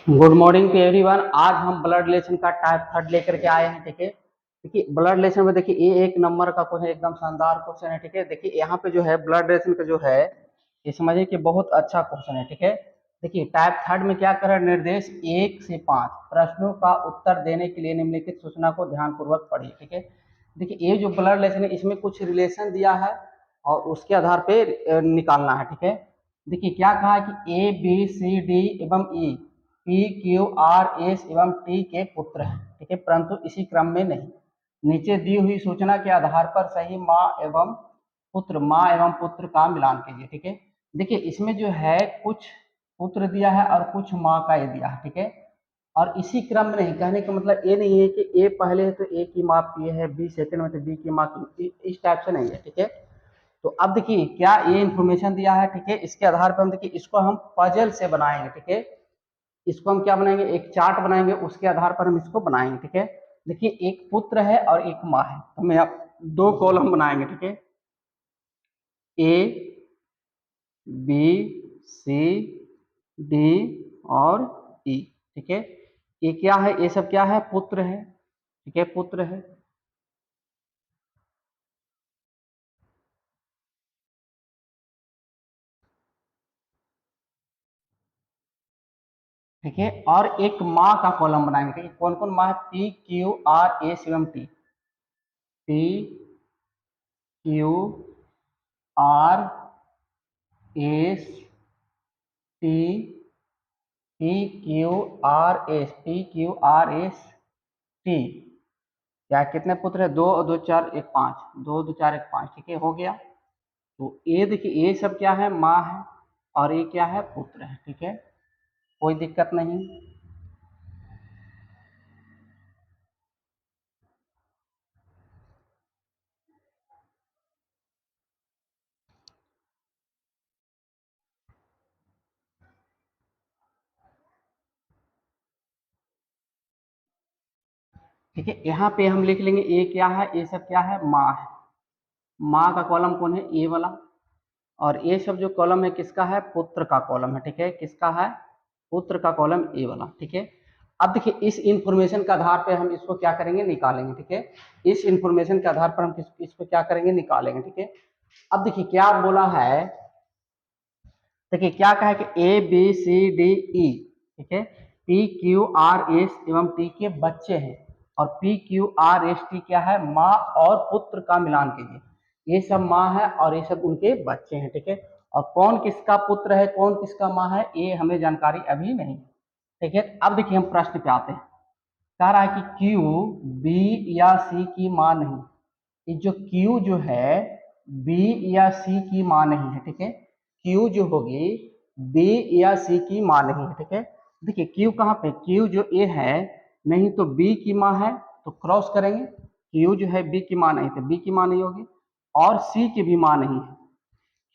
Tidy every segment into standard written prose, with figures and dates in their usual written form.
Good morning to everyone. आज हम blood relation का टाइप थर्ड लेकर के आए हैं। ठीक है, देखिए ब्लड रिलेशन में देखिए ये एक नंबर का क्वेश्चन, एकदम शानदार क्वेश्चन है। ठीक है, देखिए यहाँ पे जो है ब्लड रिलेशन का जो है ये समझिए कि बहुत अच्छा क्वेश्चन है। ठीक है, देखिए टाइप थर्ड में क्या कर रहा है, निर्देश 1 से 5 प्रश्नों का उत्तर देने के लिए निम्नलिखित सूचना को ध्यानपूर्वक पढ़िए। ठीक है, देखिए ये जो ब्लड रिलेशन है इसमें कुछ रिलेशन दिया है और उसके आधार पे निकालना है। ठीक है, देखिए क्या कहा है कि ए बी सी डी एवं E P Q R S एवं टी के पुत्र हैं। ठीक है, परंतु इसी क्रम में नहीं। नीचे दी हुई सूचना के आधार पर सही माँ एवं पुत्र का मिलान कीजिए। ठीक है, देखिए इसमें जो है कुछ पुत्र दिया है और कुछ माँ का ये दिया है। ठीक है, और इसी क्रम में नहीं, कहने का मतलब ये नहीं है कि ए पहले है तो ए की माँ पी है, बी सेकंड में तो बी की माँ की, इस टाइप से नहीं है। ठीक है, तो अब देखिए क्या ये इंफॉर्मेशन दिया है। ठीक है, इसके आधार पर हम देखिए इसको हम पजल से बनाएंगे। ठीक है, इसको हम क्या बनाएंगे, एक चार्ट बनाएंगे, उसके आधार पर हम इसको बनाएंगे। ठीक है, देखिए एक पुत्र है और एक माँ है, तो हमें अब दो कॉलम बनाएंगे। ठीक है, ए बी सी डी और ई। ठीक है, ये क्या है, ये सब क्या है, पुत्र है। ठीक है, पुत्र है। ठीक है, और एक माँ का कॉलम बनाएंगे। ठीक है, कौन कौन माँ है, पी क्यू आर एस एवं T. P Q R S T, P Q R S, P Q R S T. क्या कितने पुत्र है, दो दो चार एक पाँच, दो दो चार एक पाँच। ठीक है, हो गया। तो ये देखिए ये सब क्या है, माँ है और ये क्या है, पुत्र है। ठीक है, कोई दिक्कत नहीं। ठीक है, यहाँ पे हम लिख लेंगे ये क्या है, ये सब क्या है, माँ है। माँ का कॉलम कौन है, ए वाला। और ये सब जो कॉलम है किसका है, पुत्र का कॉलम है। ठीक है, किसका है, पुत्र का कॉलम ए वाला। ठीक है, अब देखिए इस इंफॉर्मेशन के आधार पे हम इसको क्या करेंगे, निकालेंगे। ठीक है, इस इंफॉर्मेशन के आधार पर हम इसको क्या करेंगे, निकालेंगे। ठीक है, अब देखिए क्या बोला है, देखिए क्या कहा है कि A B C D E. ठीक है, पी क्यू आर एस एवं टी के बच्चे हैं और P Q R S T क्या है, माँ और पुत्र का मिलान कीजिए। ये सब माँ है और ये सब उनके बच्चे हैं। ठीक है, और कौन किसका पुत्र है, कौन किसका माँ है, ये हमें जानकारी अभी नहीं। ठीक है, अब देखिए हम प्रश्न पे आते हैं। कह रहा है कि क्यू बी या सी की माँ नहीं। ये जो क्यू जो है बी या सी की माँ नहीं है। ठीक है, क्यू जो होगी बी या सी की माँ नहीं है। ठीक है, देखिए क्यू कहाँ पे, क्यू जो ए है नहीं तो बी की माँ है, तो क्रॉस करेंगे। क्यू जो है बी की माँ नहीं तो बी की माँ नहीं होगी, और सी की भी माँ नहीं है।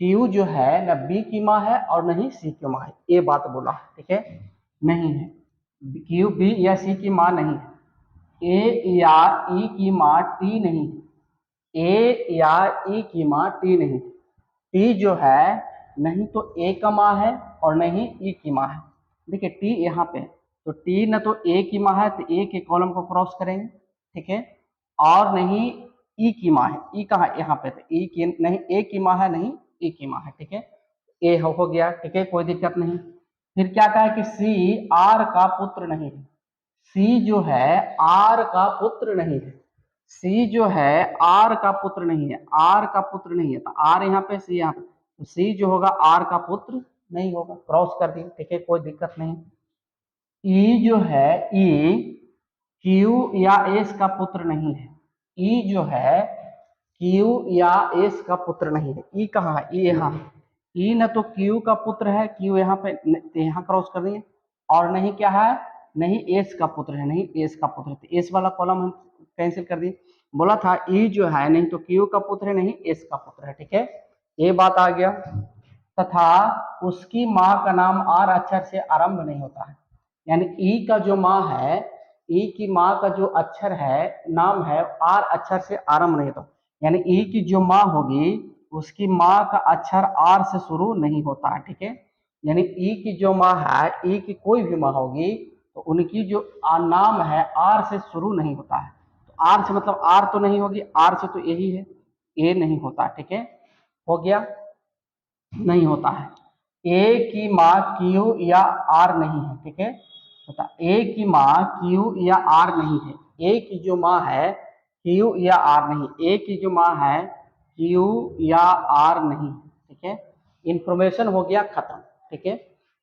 क्यू जो है न बी की माँ है और न ही सी की माँ है, ये बात बोला है। ठीक है, नहीं है, क्यू बी या सी की माँ नहीं है। ए या ई की माँ टी नहीं है, ए या ई की माँ टी नहीं। टी जो है नहीं तो ए का माँ है और नहीं ई की माँ है। देखिए टी यहाँ पे, तो टी न तो ए की माँ है तो ए के कॉलम को क्रॉस करेंगे। ठीक है, और नहीं ई की माँ है, ई कहाँ, यहाँ पे तो ई की नहीं, ए की माँ है नहीं ई की माँ है। ठीक है, ए हो गया। ठीक है, कोई दिक्कत नहीं। फिर क्या कहा है कि सी आर का पुत्र नहीं है। सी जो है आर का पुत्र नहीं है। सी जो है आर का पुत्र नहीं है, आर का पुत्र नहीं है, तो आर यहाँ पे सी यहाँ पे, तो सी जो होगा आर का पुत्र नहीं होगा, क्रॉस कर दिए। ठीक है, कोई दिक्कत नहीं। ई जो है ई क्यू या एस का पुत्र नहीं है। ई जो है क्यू या एस का पुत्र नहीं है। ई कहाँ है, ई यहाँ है। ई न तो क्यू का पुत्र है, क्यू यहाँ पे यहाँ क्रॉस कर दिए, और नहीं क्या है, नहीं एस का पुत्र है, नहीं एस का पुत्र है, तो एस वाला कॉलम हम कैंसिल कर दिए। बोला था ई जो है नहीं तो क्यू का पुत्र है नहीं एस का पुत्र है। ठीक है, ये बात आ गया। तथा उसकी माँ का नाम आर अक्षर से आरंभ नहीं होता है, यानी ई का जो माँ है, ई की माँ का जो अक्षर है, नाम है, आर अक्षर से आरंभ नहीं होता, यानी ई की जो माँ होगी उसकी माँ का अक्षर आर से शुरू नहीं होता है। ठीक है, यानी ई की जो माँ है, ई की कोई भी माँ होगी तो उनकी जो नाम है आर से शुरू नहीं होता है। तो आर से मतलब आर तो नहीं होगी, आर से तो यही है, ए नहीं होता। ठीक है, हो गया, नहीं होता है। ए की माँ क्यू या आर नहीं है। ठीक है, होता ए की माँ क्यू या आर नहीं है। ए की जो माँ है क्यू या आर नहीं, ए की जो माँ है क्यू या आर नहीं। ठीक है, इंफॉर्मेशन हो गया खत्म। ठीक है,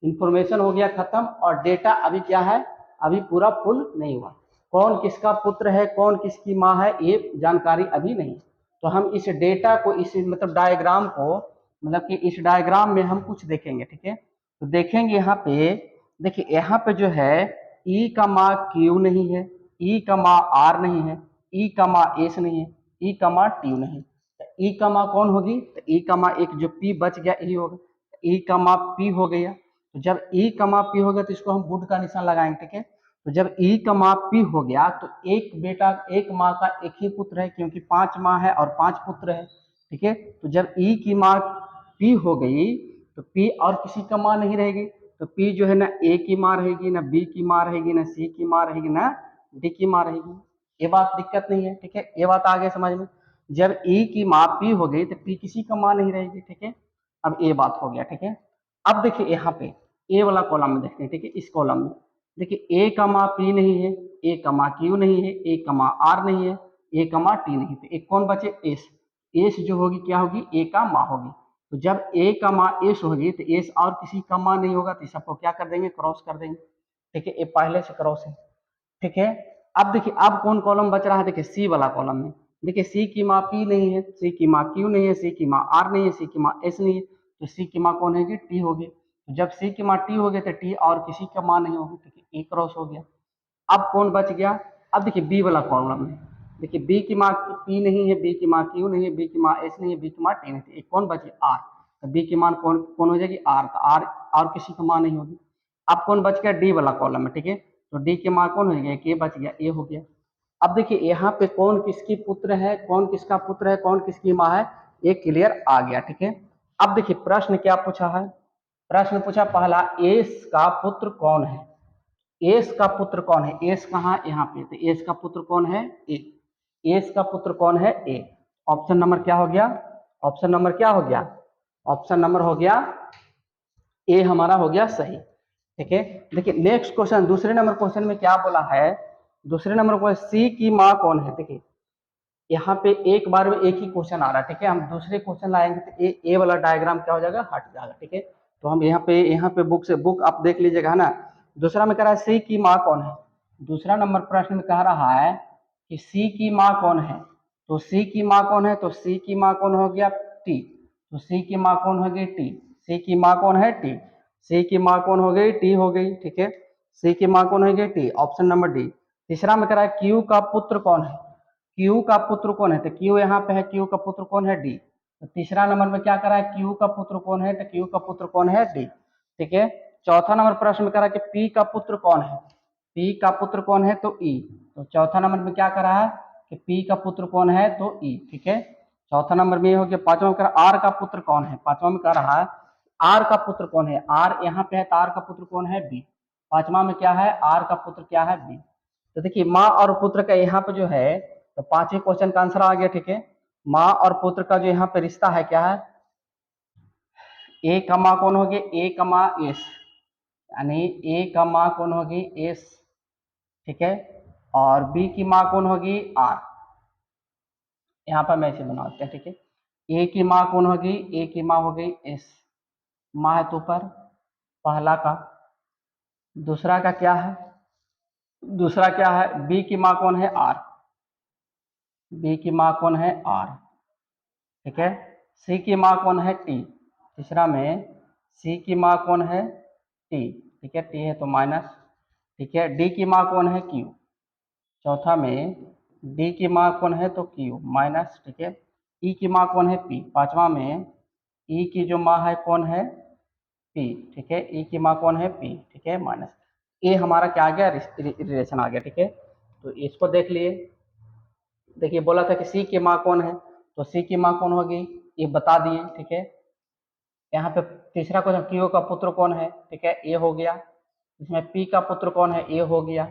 इंफॉर्मेशन हो गया खत्म और डेटा अभी क्या है, अभी पूरा फुल नहीं हुआ। कौन किसका पुत्र है, कौन किसकी माँ है, ये जानकारी अभी नहीं। तो हम इस डेटा को, इस मतलब डायग्राम को, मतलब कि इस डायग्राम में हम कुछ देखेंगे। ठीक है, तो देखेंगे यहाँ पे, देखिए यहाँ पे जो है ई का माँ क्यू नहीं है, ई का माँ आर नहीं है, ई का माँ एस नहीं है, ई का माँ टी नहीं। ई का माँ कौन होगी, तो ई का माँ एक जो पी बच गया यही होगा, ई का माँ पी हो गया। तो जब ई का माँ पी हो गया तो इसको हम गुड का निशान लगाएंगे। ठीक है, तो जब ई का माँ पी हो गया तो एक बेटा, एक माँ का एक ही पुत्र है, क्योंकि 5 माँ है और 5 पुत्र है। ठीक है, तो जब ई की माँ पी हो गई तो पी और किसी का माँ नहीं रहेगी, तो पी जो है ना ए की माँ रहेगी, ना बी की माँ रहेगी, ना सी की माँ रहेगी, ना डी की माँ रहेगी। ये बात दिक्कत नहीं है। ठीक है, ये बात आगे समझ में। जब ई की माँ पी हो गई तो पी किसी का माँ नहीं रहेगी। ठीक है, अब ये बात हो गया। ठीक है, अब देखिए यहाँ पे ए वाला कॉलम में देखते हैं। ठीक है, इस कॉलम में देखिए ए का माँ पी नहीं है, ए का माँ क्यू नहीं है, ए का माँ आर नहीं है, ए का माँ टी नहीं, तो एक कौन बचे, एस। एस जो होगी क्या होगी, ए का माँ होगी। तो जब ए का माँ एस होगी तो एस और किसी का माँ नहीं होगा, तो सबको क्या कर देंगे, क्रॉस कर देंगे। ठीक है, ये पहले से क्रॉस है। ठीक है, अब देखिए अब कौन कॉलम बच रहा है, देखिए सी वाला कॉलम में। देखिए सी की माँ पी नहीं है, सी की माँ क्यू नहीं है, सी की माँ आर नहीं है, सी की माँ एस नहीं है, तो सी की माँ कौन है, टी होगी। तो जब सी की माँ टी हो गई तो टी और किसी का माँ नहीं होगी। ठीक है, ए क्रॉस हो गया। अब कौन बच गया, अब देखिए बी वाला कॉलम में। देखिए बी की माँ पी नहीं है, बी की माँ क्यू नहीं है, बी की माँ एस नहीं है, बी की माँ टी नहीं है, एक कौन बचे, आर। तो बी की मान कौन कौन हो जाएगी, आर। तो आर और किसी का मान नहीं होगी। अब कौन बच गया, डी वाला कॉलम में। ठीक है, तो डी के मान कौन हो गया, ए बच गया, ए हो गया। अब देखिए यहाँ पे कौन किसकी पुत्र है, कौन किसका पुत्र है, कौन किसकी माँ है, ये क्लियर आ गया। ठीक है, अब देखिए प्रश्न क्या पूछा है, प्रश्न पूछा पहला, एस का पुत्र कौन है। एस का पुत्र कौन है, एस कहाँ, यहाँ पे, तो एस का पुत्र कौन है, ए। एस का पुत्र कौन है, ए। ऑप्शन नंबर क्या हो गया, ऑप्शन नंबर क्या हो गया, ऑप्शन नंबर हो गया ए हमारा हो गया सही। ठीक है, देखिए नेक्स्ट क्वेश्चन, दूसरे नंबर क्वेश्चन में क्या बोला है, दूसरे नंबर क्वेश्चन, सी की माँ कौन है। देखिए यहाँ पे एक बार में एक ही क्वेश्चन आ रहा है। ठीक है, हम दूसरे क्वेश्चन लाएंगे तो ए वाला डायग्राम क्या हो जाएगा, हट जाएगा। ठीक है, तो हम यहाँ पे बुक से बुक आप देख लीजिएगा, है ना। दूसरा में कह रहा है सी की माँ कौन है, दूसरा नंबर प्रश्न में कह रहा है कि सी की माँ कौन है। तो सी की माँ कौन है, तो सी की माँ कौन हो गया, टी। तो सी की माँ कौन हो गई, टी। सी की माँ कौन है, टी। सी की माँ कौन हो गई, टी हो गई। ठीक है, सी की माँ कौन हो गई, टी, ऑप्शन नंबर डी। तीसरा में कह रहा है क्यू का पुत्र कौन है, क्यू का पुत्र कौन है, तो क्यू यहाँ पे है, क्यू का पुत्र कौन है, डी। तो तीसरा नंबर में क्या करा है, क्यू का पुत्र कौन है, तो क्यू का पुत्र कौन है, डी। ठीक है, चौथा नंबर प्रश्न में करा कि पी का पुत्र कौन है, पी का पुत्र कौन है, तो ई। तो चौथा नंबर में क्या करा है कि पी का पुत्र कौन है, तो ई। ठीक है, चौथा नंबर में ये हो गया। पांचवा में करा आर का पुत्र कौन है, पांचवा में कह रहा है आर का पुत्र कौन है, आर यहाँ पे है तो आर का पुत्र कौन है, बी। पांचवा में क्या है, आर का पुत्र क्या है, बी। तो देखिए माँ और पुत्र का यहाँ पे जो है, तो पांचवें क्वेश्चन का आंसर आ गया। ठीक है, माँ और पुत्र का जो यहाँ पे रिश्ता है क्या है, ए का माँ कौन होगी, ए का माँ एस, यानी ए का माँ कौन होगी, एस। ठीक है, और बी की माँ कौन होगी, आर। यहाँ पर मैं इसे बनाते हैं। ठीक है, ए की माँ कौन होगी, ए की माँ हो गई एस, माँ है तो ऊपर पहला का। दूसरा का क्या है, दूसरा क्या है, बी की माँ कौन है, आर, बी की माँ कौन है, आर। ठीक है, सी की माँ कौन है, टी। तीसरा में सी की माँ कौन है, टी। ठीक है, टी है तो माइनस। ठीक है, डी की माँ कौन है, क्यू। चौथा में डी की माँ कौन है, तो क्यू माइनस। ठीक है, ई की माँ कौन है, पी। पांचवा में ई की जो माँ है कौन है, पी। ठीक है, ई की माँ कौन है, पी। ठीक है, माइनस। ये हमारा क्या आ गया, रिलेशन आ गया। ठीक है, तो इसको देख लिए। देखिए बोला था कि सी की माँ कौन है, तो सी की माँ कौन होगी, ये बता दिए। ठीक है, यहाँ पे तीसरा क्वेश्चन, क्यू का पुत्र कौन है, ठीक है, ए हो गया। इसमें पी का पुत्र कौन है, ए हो गया,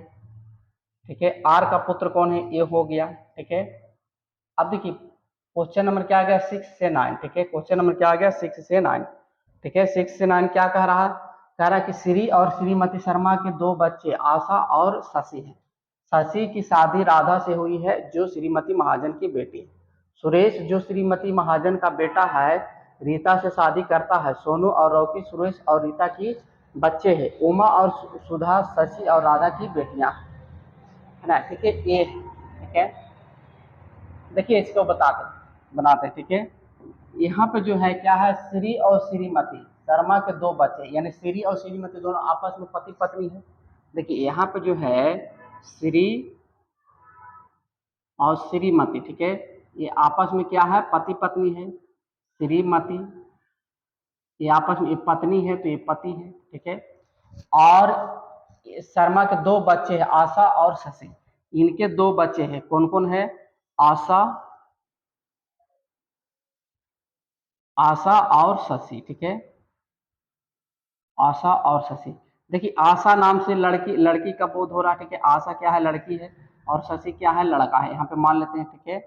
ठीक है। आर का पुत्र कौन है, ए हो गया, ठीक है। अब देखिए क्वेश्चन नंबर क्या आ गया, 6 से 9, ठीक है। क्वेश्चन नंबर क्या आ गया, 6 से 9, ठीक है। 6 से 9 क्या कह रहा है, कह रहा है कि श्री और श्रीमती शर्मा के 2 बच्चे आशा और शशि हैं। शशि की शादी राधा से हुई है जो श्रीमती महाजन की बेटी है। सुरेश जो श्रीमती महाजन का बेटा है रीता से शादी करता है। सोनू और रॉकी सुरेश और रीता की बच्चे हैं। उमा और सुधा शशि और राधा की बेटियां, है ना, ठीक है। ये ठीक है, देखिए इसको बनाते, ठीक है। यहाँ पे जो है क्या है, श्री और श्रीमती शर्मा के 2 बच्चे, यानी श्री और श्रीमती दोनों आपस में पति पत्नी है। देखिए यहाँ पे जो है श्री और श्रीमती, ठीक है, ये आपस में क्या है, पति पत्नी है। श्रीमती ये आपस में, ये पत्नी है तो ये पति है, ठीक है। और शर्मा के 2 बच्चे हैं, आशा और शशि। इनके 2 बच्चे हैं, कौन कौन है, आशा और शशि, ठीक है, आशा और शशि। देखिए आशा नाम से लड़की का बोध हो रहा है, ठीक है। आशा क्या है, लड़की है, और शशि क्या है, लड़का है। यहाँ पे मान लेते हैं, ठीक है।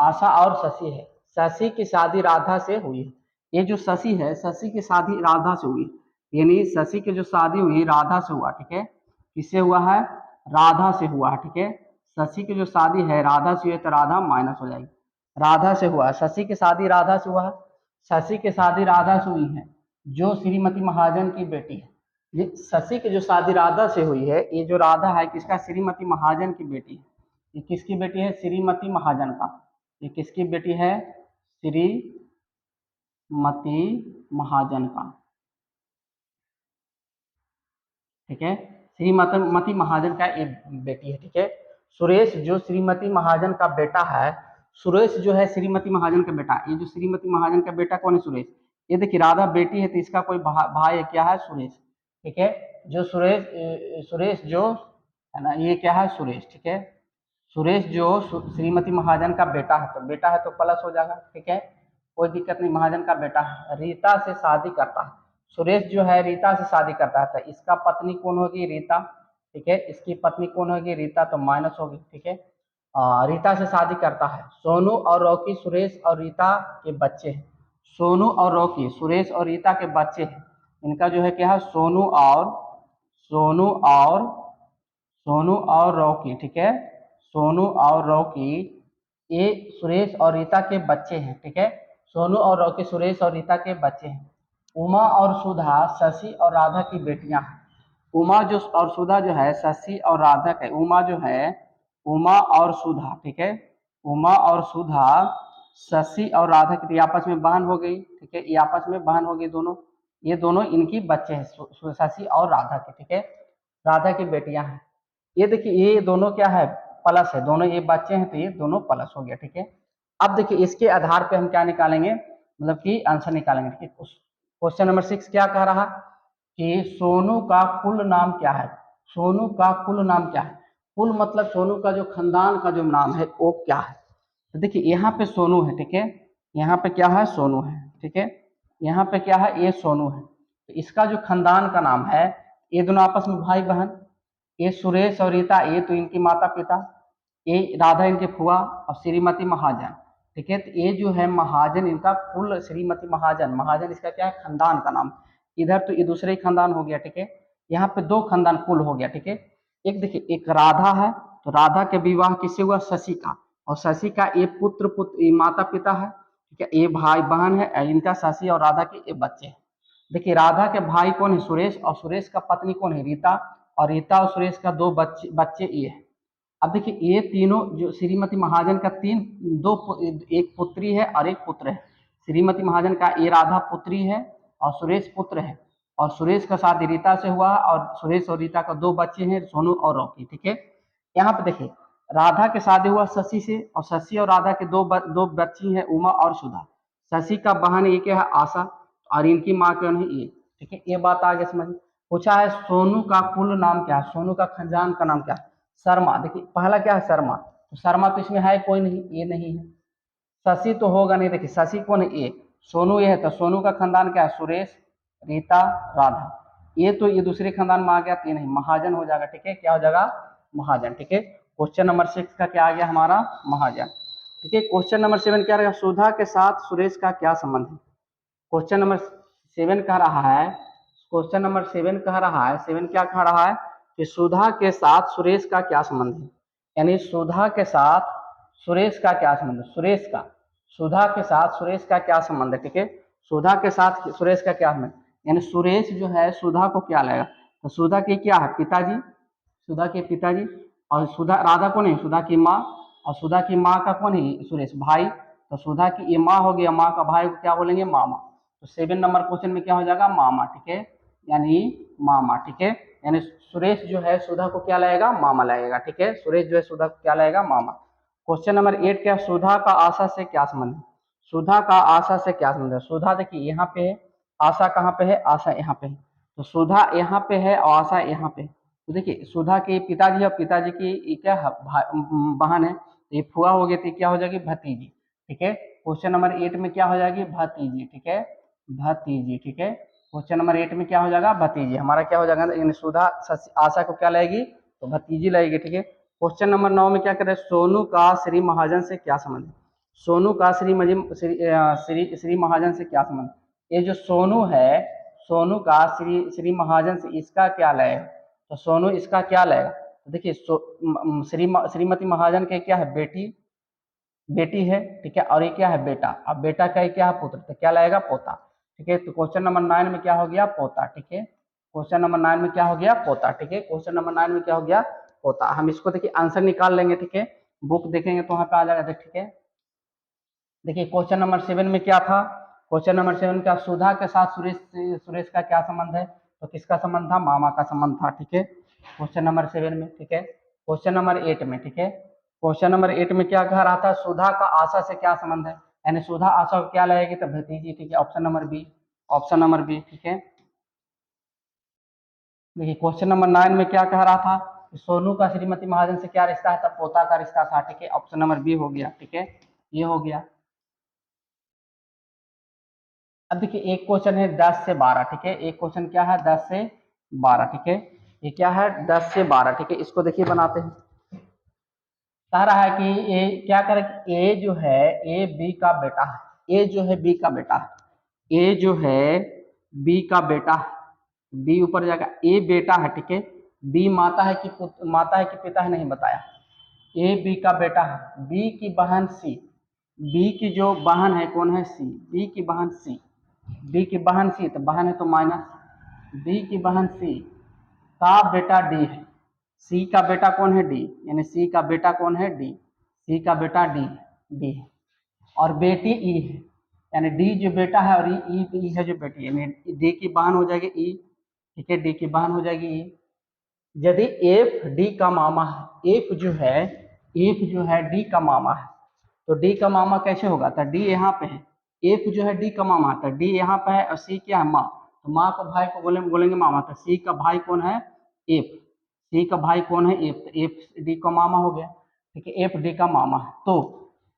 आशा और शशि है। शशि की शादी राधा से हुई है। ये जो शशि है, शशि की शादी राधा से हुई, यानी शशि की जो शादी हुई राधा से हुआ, ठीक है। किससे हुआ है, राधा से हुआ है, ठीक है। शशि की जो शादी है राधा से हुई तो राधा माइनस हो जाएगी, राधा से हुआ। शशि की शादी राधा से हुआ है, शशि की शादी राधा से हुई है जो श्रीमती महाजन की बेटी है। ये शशि की जो शादी राधा से हुई है, ये जो राधा है किसका, श्रीमती महाजन की बेटी है। ये किसकी बेटी है, श्रीमती महाजन का। ये किसकी बेटी है, श्रीमती महाजन का, ठीक है। श्रीमती महाजन का एक बेटी है, ठीक है। सुरेश जो श्रीमती महाजन का बेटा है, सुरेश जो है श्रीमती महाजन का बेटा। ये जो श्रीमती महाजन का बेटा कौन है, सुरेश। ये देखिए राधा बेटी है तो इसका कोई भाई है, क्या है, सुरेश, ठीक है। जो सुरेश जो है ना, ये क्या है, सुरेश, ठीक है। सुरेश जो श्रीमती महाजन का बेटा है, तो बेटा है तो प्लस हो जाएगा, ठीक है, कोई दिक्कत नहीं। महाजन का बेटा है, रीता से शादी करता है। सुरेश जो है रीता से शादी करता है, तो इसका पत्नी कौन होगी, रीता, ठीक है। इसकी पत्नी कौन होगी, रीता, तो माइनस होगी, ठीक है। रीता से शादी करता है। सोनू और रॉकी सुरेश और रीता के बच्चे हैं। सोनू और रॉकी सुरेश और रीता के बच्चे हैं। इनका जो है क्या है, सोनू और रॉकी, ठीक है। सोनू और रॉकी ये सुरेश और रीता के बच्चे हैं, ठीक है। सोनू और रॉकी सुरेश और रीता के बच्चे हैं। उमा और सुधा शशि और राधा की बेटियां हैं। उमा जो और सुधा जो है शशि और राधा के, उमा जो है, उमा और सुधा, ठीक है। उमा और सुधा शशि और राधा की आपस में बहन हो गई, ठीक है। ये आपस में बहन हो गई दोनों, ये दोनों इनकी बच्चे हैं, शशि और राधा के, ठीक है, राधा की बेटियां हैं। ये देखिए ये दोनों क्या है, प्लस है, दोनों ये बच्चे हैं तो ये दोनों प्लस हो गया, ठीक है। अब देखिए इसके आधार पे हम क्या निकालेंगे, मतलब कि आंसर निकालेंगे, ठीक है। क्वेश्चन नंबर 6 क्या कह रहा कि सोनू का कुल नाम क्या है। सोनू का कुल नाम क्या है, कुल मतलब सोनू का जो खानदान का जो नाम है वो क्या है। तो देखिए यहाँ पे सोनू है, ठीक है, यहाँ पे क्या है, सोनू है, ठीक है। यहाँ पे क्या है, ये सोनू है, तो इसका जो खानदान का नाम है, ये दोनों आपस में भाई बहन। ये सुरेश और रीता ये तो इनकी माता पिता, ये राधा इनके फुआ और श्रीमती महाजन, ठीक है। तो ये जो है महाजन इनका कुल, श्रीमती महाजन, महाजन इसका क्या है, खानदान का नाम। इधर तो ये दूसरे ही खानदान हो गया, ठीक है। यहाँ पे 2 खानदान कुल हो गया, ठीक है। एक देखिए एक राधा है, तो राधा के विवाह किससे हुआ, शशि का, और शशि का ये पुत्र माता पिता है, ठीक है। ये भाई बहन है, इनका शशि और राधा के ये बच्चे हैं। देखिए राधा के भाई कौन है, सुरेश, और सुरेश का पत्नी कौन है, रीता, और रीता और सुरेश का 2 बच्चे ये है। अब देखिए ये तीनों जो श्रीमती महाजन का एक पुत्री है और एक पुत्र है। श्रीमती महाजन का ये राधा पुत्री है और सुरेश पुत्र है, और सुरेश का शादी रीता से हुआ, और सुरेश और रीता का 2 बच्चे हैं, सोनू और रॉकी, ठीक है। यहाँ पे देखिए राधा के शादी हुआ शशि से, और शशि और राधा के दो बच्ची हैं, उमा और सुधा। शशि का बहन ये क्या है, आशा, और इनकी माँ कौन है, ये, ठीक है। ये बात आगे समझ। पूछा है सोनू का कुल नाम क्या है, सोनू का खानदान का नाम क्या है, शर्मा। देखिए पहला क्या है, शर्मा, तो शर्मा तो इसमें है कोई नहीं, ये नहीं है। शशि तो होगा नहीं, देखिए शशि कौन है, ये, सोनू ये है तो सोनू का खानदान क्या है, सुरेश, रीता, राधा। ये तो ये दूसरे खानदान में आ गया, तो ये नहीं, महाजन हो जाएगा, ठीक है, क्या हो जाएगा, महाजन, ठीक है। क्वेश्चन नंबर 6 का क्या आ गया हमारा, महाजन, ठीक है। क्वेश्चन नंबर 7 क्या रहेगा, सुधा के साथ सुरेश का क्या संबंध है। क्वेश्चन नंबर 7 कह रहा है, क्वेश्चन नंबर 7 कह रहा है, 7 क्या कह रहा है कि सुधा के साथ सुरेश का क्या संबंध है, यानी सुधा के साथ सुरेश का क्या संबंध है, सुरेश का, सुधा के साथ सुरेश का क्या संबंध है, ठीक है। सुधा के साथ सुरेश का क्या संबंध, यानी सुरेश जो है सुधा को क्या लाएगा, तो सुधा के क्या है, पिताजी, सुधा के पिताजी, और सुधा, राधा कौन है, सुधा की माँ, और सुधा की माँ का कौन है, सुरेश, भाई। तो सुधा की ये माँ हो गया, माँ का भाई को क्या बोलेंगे, मामा। तो 7 नंबर क्वेश्चन में क्या हो जाएगा, मामा, ठीक है, यानी मामा, ठीक है। यानी सुरेश जो है सुधा को क्या लाएगा, मामा लाएगा, ठीक है। सुरेश जो है सुधा को क्या लाएगा, मामा। क्वेश्चन नंबर 8 क्या, सुधा का आशा से क्या संबंध है, सुधा का आशा से क्या संबंध है। सुधा देखिए यहाँ पे है, आशा कहाँ पे है, आशा यहाँ पे है, तो सुधा यहाँ पे है और आशा यहाँ पे है। तो देखिए सुधा के पिताजी और पिताजी की क्या बहन है, तो ये फुआ हो गई, तो क्या हो जाएगी, भतीजी, ठीक है। क्वेश्चन नंबर 8 में क्या हो जाएगी, भतीजी, ठीक है, भतीजी, ठीक है। क्वेश्चन नंबर 8 में क्या हो जाएगा, भतीजी, हमारा क्या हो जाएगा, यानी सुधा आशा को क्या लाएगी, तो भतीजी लाएगी, ठीक है। क्वेश्चन नंबर 9 में क्या कर रहे हैं, सोनू का श्री महाजन से क्या संबंध है, सोनू का श्री महाजन से क्या संबंध, ये जो सोनू है, सोनू का श्री महाजन से इसका क्या लाएगा, तो सोनू इसका क्या लाएगा, तो देखिए श्रीमती महाजन के क्या है, बेटी, बेटी है, ठीक है, और ये क्या है, बेटा, अब बेटा का ये क्या है, पुत्र, तो क्या लाएगा, पोता, ठीक है। तो क्वेश्चन नंबर 9 में क्या हो गया, पोता, ठीक है। क्वेश्चन नंबर 9 में क्या हो गया, पोता, ठीक है। क्वेश्चन नंबर 9 में क्या हो गया, पोता। हम इसको देखिए आंसर निकाल लेंगे, ठीक है, बुक देखेंगे तो वहां पे आ जाएगा, ठीक है। देखिए क्वेश्चन नंबर 7 में क्या था, क्वेश्चन नंबर 7 में क्या, सुधा के साथ सुरेश का क्या संबंध है, तो किसका संबंध था, मामा का संबंध था, ठीक है, क्वेश्चन नंबर 7 में, ठीक है। क्वेश्चन नंबर 8 में, ठीक है, क्वेश्चन नंबर 8 में क्या कह रहा था, सुधा का आशा से क्या संबंध है, यानी सुधा आशा को क्या लाएगी, तो भतीजी, ठीक है, option number B, option number B, ठीक है। देखिए क्वेश्चन नंबर 9 में क्या कह रहा था, सोनू का श्रीमती महाजन से क्या रिश्ता है, तब पोता का रिश्ता था, ठीक है, ऑप्शन नंबर बी हो गया, ठीक है, ये हो गया। अब देखिए एक क्वेश्चन है 10 से 12, ठीक है, एक क्वेश्चन क्या है 10 से 12, ठीक है, ये क्या है 10 से 12, ठीक है, इसको देखिए बनाते हैं। कह रहा है कि ए क्या करे, ए जो है, ए बी का बेटा है, ए जो है बी का बेटा है, ए जो है बी का बेटा है, बी ऊपर जाएगा, ए बेटा है, ठीक है, बी माता है कि माता है कि पिता है, नहीं बताया, ए बी का बेटा है, बी की बहन सी, बी की जो बहन है कौन है, सी, बी की बहन सी, बी की बहन सी, तो बहन है तो माइनस, बी की बहन सी का बेटा डी है, सी का बेटा कौन है, डी, यानी सी का बेटा कौन है, डी, सी का बेटा डी, डी है, और बेटी ई है, यानी डी जो बेटा है और ई है जो बेटी, यानी डी की बहन हो जाएगी ई, ठीक है, डी की बहन हो जाएगी ई। यदि एफ डी का मामा है, एफ जो है, एफ जो है डी का मामा है, तो डी का मामा कैसे होगा, तो डी यहाँ पे है, एफ जो है डी का मामा है, तो डी यहाँ पे है और सी क्या है, माँ, तो माँ को भाई को बोलेंगे मामा, तो सी का भाई कौन है, एफ, सी का भाई कौन है, एफ, तो एफ डी का मामा हो गया, ठीक है, एफ डी का मामा है। तो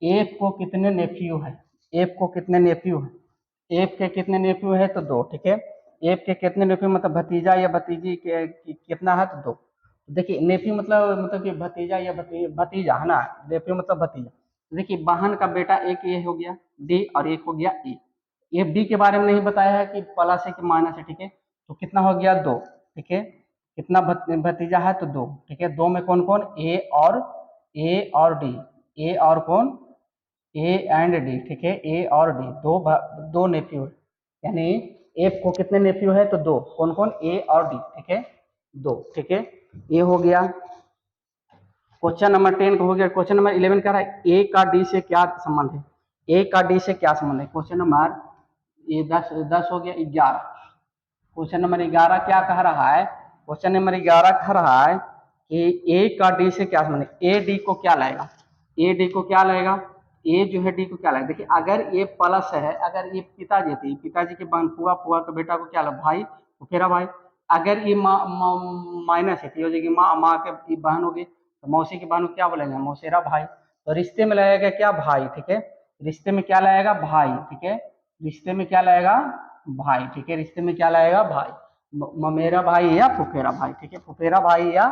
एफ को कितने नेफ्यू है, एफ को कितने नेफ्यू है, एफ के कितने नेफ्यू है, तो 2, ठीक है, एफ के कितने नेफ्यू मतलब भतीजा या भतीजी के कितना है, तो 2। देखिए नेफ्यू मतलब कि भतीजा या भतीजा है ना, नेफ्यू मतलब भतीजा। देखिए बहन का बेटा एक ये हो गया डी और एक हो गया ए, एफ डी के बारे में नहीं बताया है कि प्लस है कि माइनस है, ठीक है, तो कितना हो गया 2, ठीक है, कितना भतीजा है, तो 2, ठीक है, 2 में कौन कौन, ए और डी, ए और कौन, ए एंड डी, ठीक है, ए और डी, दो नेफ्यू है, यानी एफ को कितने नेफ्यू है, तो 2, कौन कौन, ए और डी, ठीक है, 2, ठीक है, ये हो गया। क्वेश्चन नंबर 10 का हो गया। क्वेश्चन नंबर 11 कह रहा है ए का डी से क्या संबंध है, ए का डी से क्या संबंध है, क्वेश्चन नंबर ये 10 हो गया, 11, क्वेश्चन नंबर 11 क्या कह रहा है, क्वेश्चन नंबर 11 कह रहा है कि ए का डी से क्या संबंध है, ए डी को क्या लाएगा, ए डी को क्या लाएगा, ए जो है डी को क्या लाएगा, देखिए अगर ये प्लस है, अगर ये पिताजी थी, पिताजी के बहन फुआ, फुआ के बेटा को क्या लाएगा, भाई, तो फेरा भाई, अगर ये माइनस है, हो जाएगी माँ, माँ के बहन होगी, तो मौसी की बहन को क्या बोलेंगे, मौसेरा भाई, तो रिश्ते में लगेगा क्या, भाई, ठीक है, रिश्ते में क्या लाएगा, भाई, ठीक है, रिश्ते में क्या लगेगा, भाई, ठीक है, रिश्ते में क्या लगेगा, भाई, ममेरा भाई या फुफेरा भाई, ठीक है, फुफेरा भाई या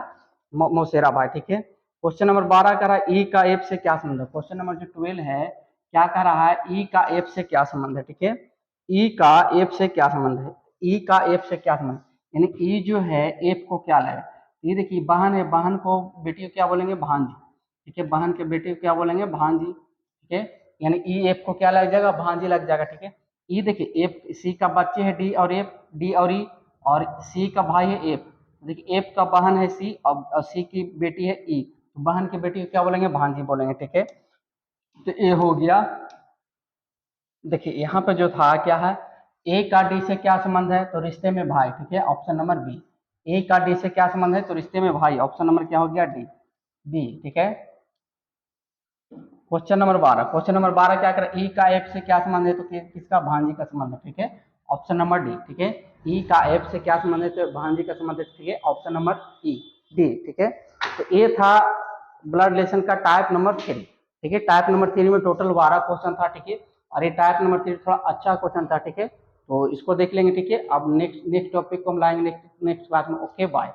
मौसेरा भाई, ठीक है। क्वेश्चन नंबर 12 कह रहा है ई का एफ से क्या संबंध है। क्वेश्चन नंबर जो 12 है क्या कह रहा है, ई का एफ से क्या संबंध है, ठीक है, ई का एफ से क्या संबंध है, ई का एफ से क्या संबंध, यानी ई जो है एफ को क्या लगेगा। ये देखिए बहन है, बहन को बेटी को क्या बोलेंगे, भांजी, ठीक है, बहन के बेटे को क्या बोलेंगे, भांजी, ठीक है, यानी ई एफ को क्या लग जाएगा, भांजी लग जाएगा, ठीक है। ई देखिए एफ सी का बच्चे है डी और एफ, डी और ई, और सी का भाई है एफ, देखिए एफ का बहन है सी और सी की बेटी है ई, तो बहन की बेटी को क्या बोलेंगे, भांजी बोलेंगे, ठीक है। तो ये हो गया। देखिए यहाँ पे जो था क्या है, ए का डी से क्या संबंध है, तो रिश्ते में भाई, ठीक है, ऑप्शन नंबर बी। ए का डी से क्या संबंध है, तो रिश्ते में भाई, ऑप्शन नंबर क्या हो गया, डी, बी, ठीक है। क्वेश्चन नंबर 12, क्वेश्चन नंबर 12 क्या कर, ई का एफ से क्या संबंध है, तो किसका, भांजी का संबंध है, ठीक है, ऑप्शन नंबर डी, ठीक है। ई का एफ से क्या संबंध है, तो भांजी का संबंध है, ठीक है, ऑप्शन नंबर ई, डी, ठीक है। तो ये था ब्लड रिलेशन का टाइप नंबर 3, ठीक है। टाइप नंबर 3 में टोटल 12 क्वेश्चन था, ठीक है, और ये टाइप नंबर 3 थोड़ा अच्छा क्वेश्चन था, ठीक है, तो इसको देख लेंगे, ठीक है। अब नेक्स्ट टॉपिक को हम लाएंगे नेक्स्ट क्लास में। Okay bye.